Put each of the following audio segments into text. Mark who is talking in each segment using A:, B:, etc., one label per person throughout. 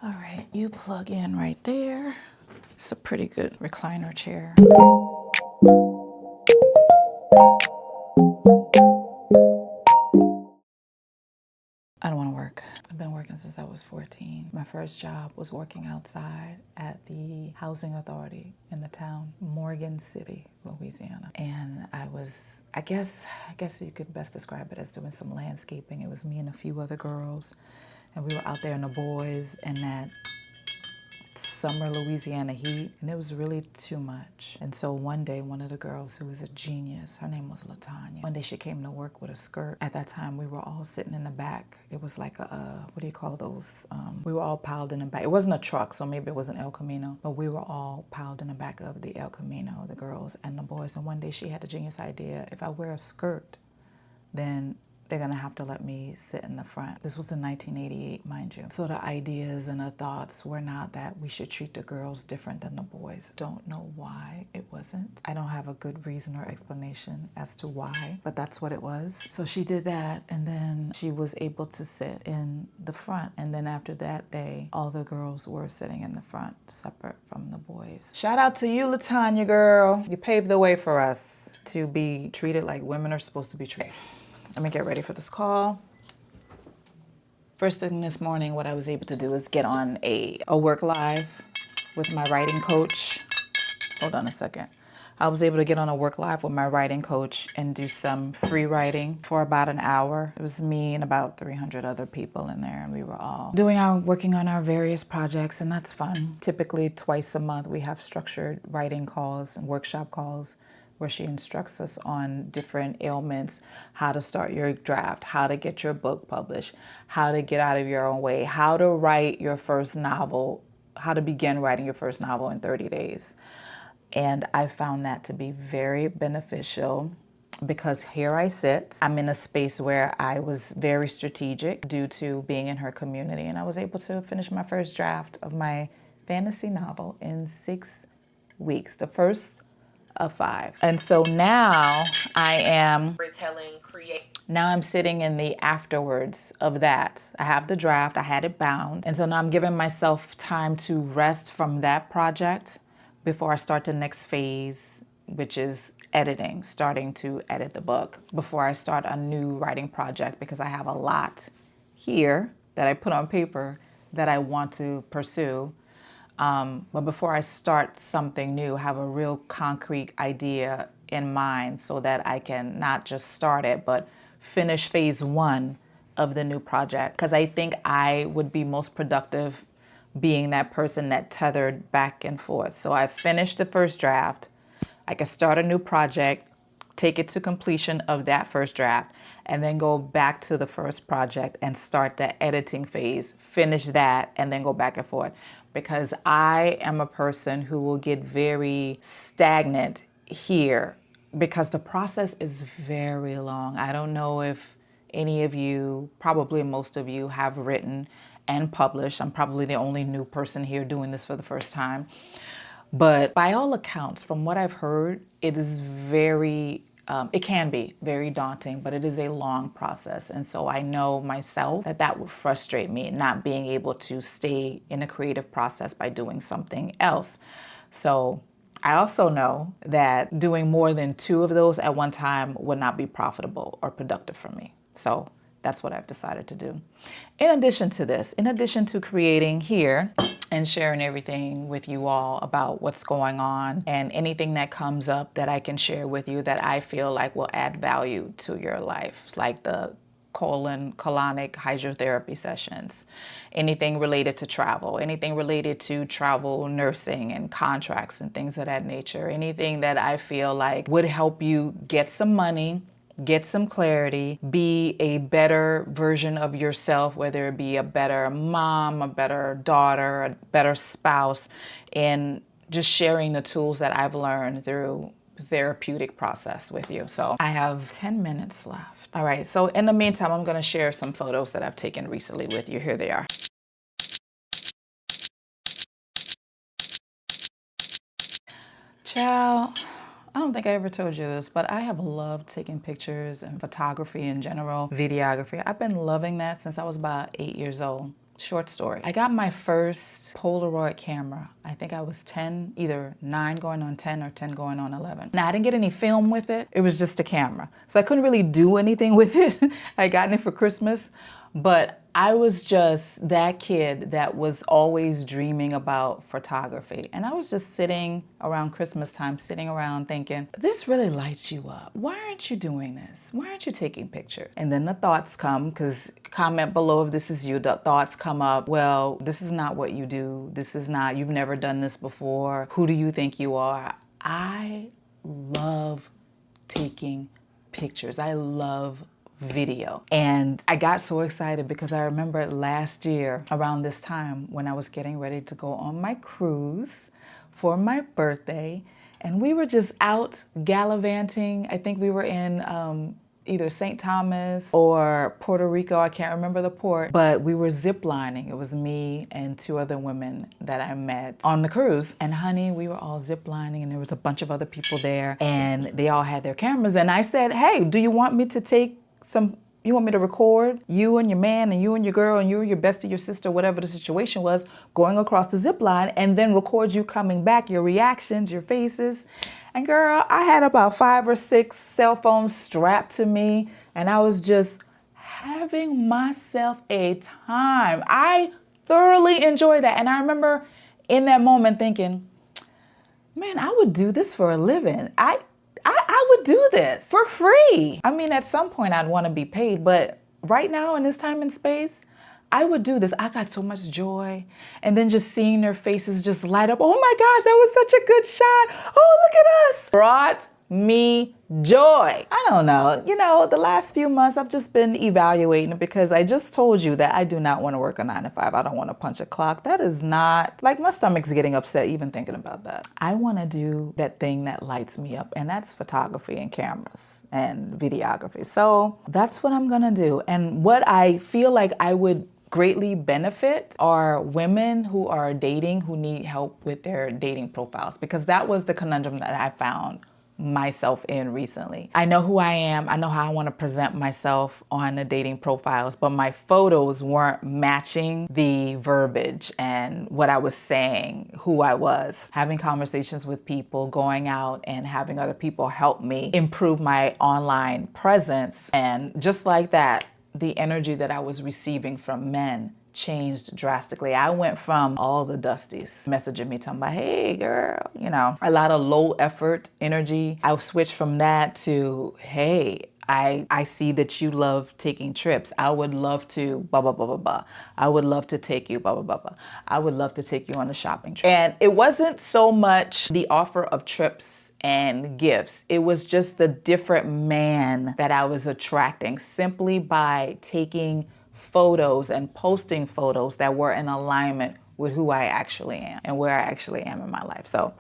A: All right, you plug in right there. It's a pretty good recliner chair. I don't want to work. I've been working since I was 14. My first job was working outside at the housing authority in the town, Morgan City, Louisiana. And I guess you could best describe it as doing some landscaping. It was me and a few other girls, and we were out there in the boys and that summer Louisiana heat, and it was really too much. And so one day, one of the girls who was a genius, her name was LaTanya, one day she came to work with a skirt. At that time, we were all sitting in the back. It was like what do you call those? We were all piled in the back. It wasn't a truck, so maybe it wasn't El Camino, but we were all piled in the back of the El Camino, the girls and the boys. And one day she had the genius idea, if I wear a skirt, then they're gonna have to let me sit in the front. This was in 1988, mind you. So the ideas and the thoughts were not that we should treat the girls different than the boys. Don't know why it wasn't. I don't have a good reason or explanation as to why, but that's what it was. So she did that, and then she was able to sit in the front. And then after that day, all the girls were sitting in the front, separate from the boys. Shout out to you, LaTanya girl. You paved the way for us to be treated like women are supposed to be treated. Let me get ready for this call. First thing this morning, what I was able to do is get on a work live with my writing coach. Hold on a second. I was able to get on a work live with my writing coach and do some free writing for about an hour. It was me and about 300 other people in there, and we were all working on our various projects, and that's fun. Typically twice a month, we have structured writing calls and workshop calls where she instructs us on different ailments, how to start your draft, how to get your book published, how to get out of your own way, how to write your first novel, how to begin writing your first novel in 30 days. And I found that to be very beneficial because here I sit. I'm in a space where I was very strategic due to being in her community, and I was able to finish my first draft of my fantasy novel in 6 weeks, the first of 5. And so now I'm sitting in the afterwards of that. I have the draft, I had it bound. And so now I'm giving myself time to rest from that project before I start the next phase, which is editing, starting to edit the book before I start a new writing project, because I have a lot here that I put on paper that I want to pursue. But before I start something new, have a real concrete idea in mind so that I can not just start it, but finish phase 1 of the new project. Because I think I would be most productive being that person that tethered back and forth. So I finished the first draft. I can start a new project, take it to completion of that first draft, and then go back to the first project and start the editing phase, finish that, and then go back and forth. Because I am a person who will get very stagnant here because the process is very long. I don't know if any of you, probably most of you, have written and published. I'm probably the only new person here doing this for the first time. But by all accounts, from what I've heard, it can be very daunting, but it is a long process. And so I know myself that would frustrate me, not being able to stay in a creative process by doing something else. So I also know that doing more than 2 of those at one time would not be profitable or productive for me. So that's what I've decided to do. In addition to this, in addition to creating here and sharing everything with you all about what's going on and anything that comes up that I can share with you that I feel like will add value to your life, like the colonic hydrotherapy sessions, anything related to travel, anything related to travel nursing and contracts and things of that nature, anything that I feel like would help you get some money, get some clarity, be a better version of yourself, whether it be a better mom, a better daughter, a better spouse, and just sharing the tools that I've learned through therapeutic process with you. So I have 10 minutes left. All right, so in the meantime, I'm gonna share some photos that I've taken recently with you. Here they are. Ciao. I don't think I ever told you this, but I have loved taking pictures and photography in general, videography. I've been loving that since I was about 8 years old. Short story. I got my first Polaroid camera. I think I was 10, either 9 going on 10 or 10 going on 11. Now, I didn't get any film with it. It was just a camera. So I couldn't really do anything with it. I got it for Christmas, but I was just that kid that was always dreaming about photography. And I was just sitting around Christmas time, sitting around thinking, this really lights you up. Why aren't you doing this? Why aren't you taking pictures? And then the thoughts come, because comment below if this is you, the thoughts come up, well, this is not what you do. This is not, you've never done this before. Who do you think you are? I love taking pictures. I love video. And I got so excited because I remember last year around this time when I was getting ready to go on my cruise for my birthday, and we were just out gallivanting. I think we were in either St. Thomas or Puerto Rico. I can't remember the port, but we were zip lining. It was me and 2 other women that I met on the cruise. And honey, we were all zip lining, and there was a bunch of other people there, and they all had their cameras. And I said, hey, do you want me to take you want me to record you and your man and you and your girl and you and your bestie, your sister, whatever the situation was, going across the zip line, and then record you coming back, your reactions, your faces. And girl, I had about 5 or 6 cell phones strapped to me, and I was just having myself a time. I thoroughly enjoyed that. And I remember in that moment thinking, man, I would do this for a living. I would do this for free. I mean, at some point I'd want to be paid, but right now in this time and space, I would do this. I got so much joy. And then just seeing their faces just light up. Oh my gosh, that was such a good shot. Oh, look at us. Brought me joy. I don't know. You know, the last few months I've just been evaluating because I just told you that I do not want to work a 9 to 5. I don't want to punch a clock. That is not, like, my stomach's getting upset even thinking about that. I want to do that thing that lights me up, and that's photography and cameras and videography. So that's what I'm going to do. And what I feel like I would greatly benefit are women who are dating, who need help with their dating profiles, because that was the conundrum that I found myself in recently. I know who I am. I know how I want to present myself on the dating profiles, but my photos weren't matching the verbiage and what I was saying, who I was. Having conversations with people, going out and having other people help me improve my online presence. And just like that, the energy that I was receiving from men changed drastically. I went from all the dusties messaging me talking about, hey girl, you know, a lot of low effort energy. I switched from that to, hey, I see that you love taking trips. I would love to blah, blah, blah, blah, blah. I would love to take you blah, blah, blah, blah. I would love to take you on a shopping trip. And it wasn't so much the offer of trips and gifts. It was just the different man that I was attracting simply by taking photos and posting photos that were in alignment with who I actually am and where I actually am in my life. So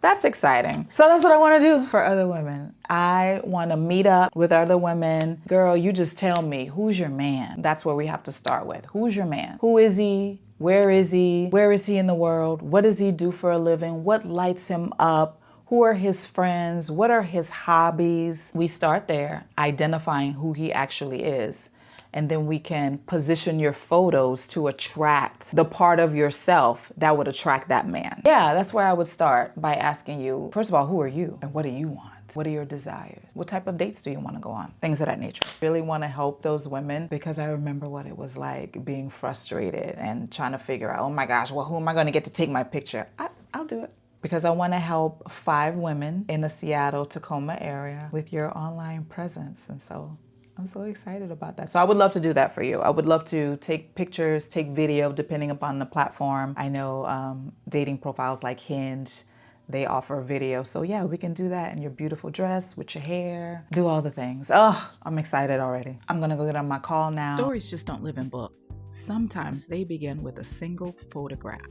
A: that's exciting. So that's what I want to do for other women. I want to meet up with other women. Girl, you just tell me, who's your man? That's where we have to start with. Who's your man? Who is he? Where is he? Where is he in the world? What does he do for a living? What lights him up? Who are his friends? What are his hobbies? We start there, identifying who he actually is. And then we can position your photos to attract the part of yourself that would attract that man. Yeah, that's where I would start, by asking you, first of all, who are you? And what do you want? What are your desires? What type of dates do you want to go on? Things of that nature. Really want to help those women, because I remember what it was like being frustrated and trying to figure out, oh my gosh, well, who am I going to get to take my picture? I'll do it. Because I want to help 5 women in the Seattle, Tacoma area with your online presence. And so I'm so excited about that. So I would love to do that for you. I would love to take pictures, take video, depending upon the platform. I know dating profiles like Hinge, they offer video. So yeah, we can do that in your beautiful dress, with your hair, do all the things. Oh, I'm excited already. I'm gonna go get on my call now. Stories just don't live in books. Sometimes they begin with a single photograph.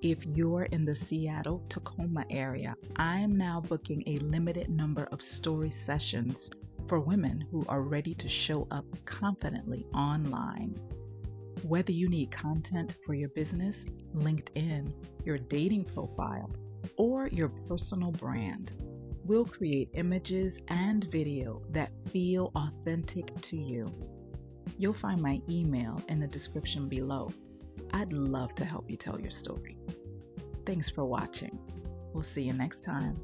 A: If you're in the Seattle, Tacoma area, I am now booking a limited number of story sessions for women who are ready to show up confidently online. Whether you need content for your business, LinkedIn, your dating profile, or your personal brand, we'll create images and video that feel authentic to you. You'll find my email in the description below. I'd love to help you tell your story. Thanks for watching. We'll see you next time.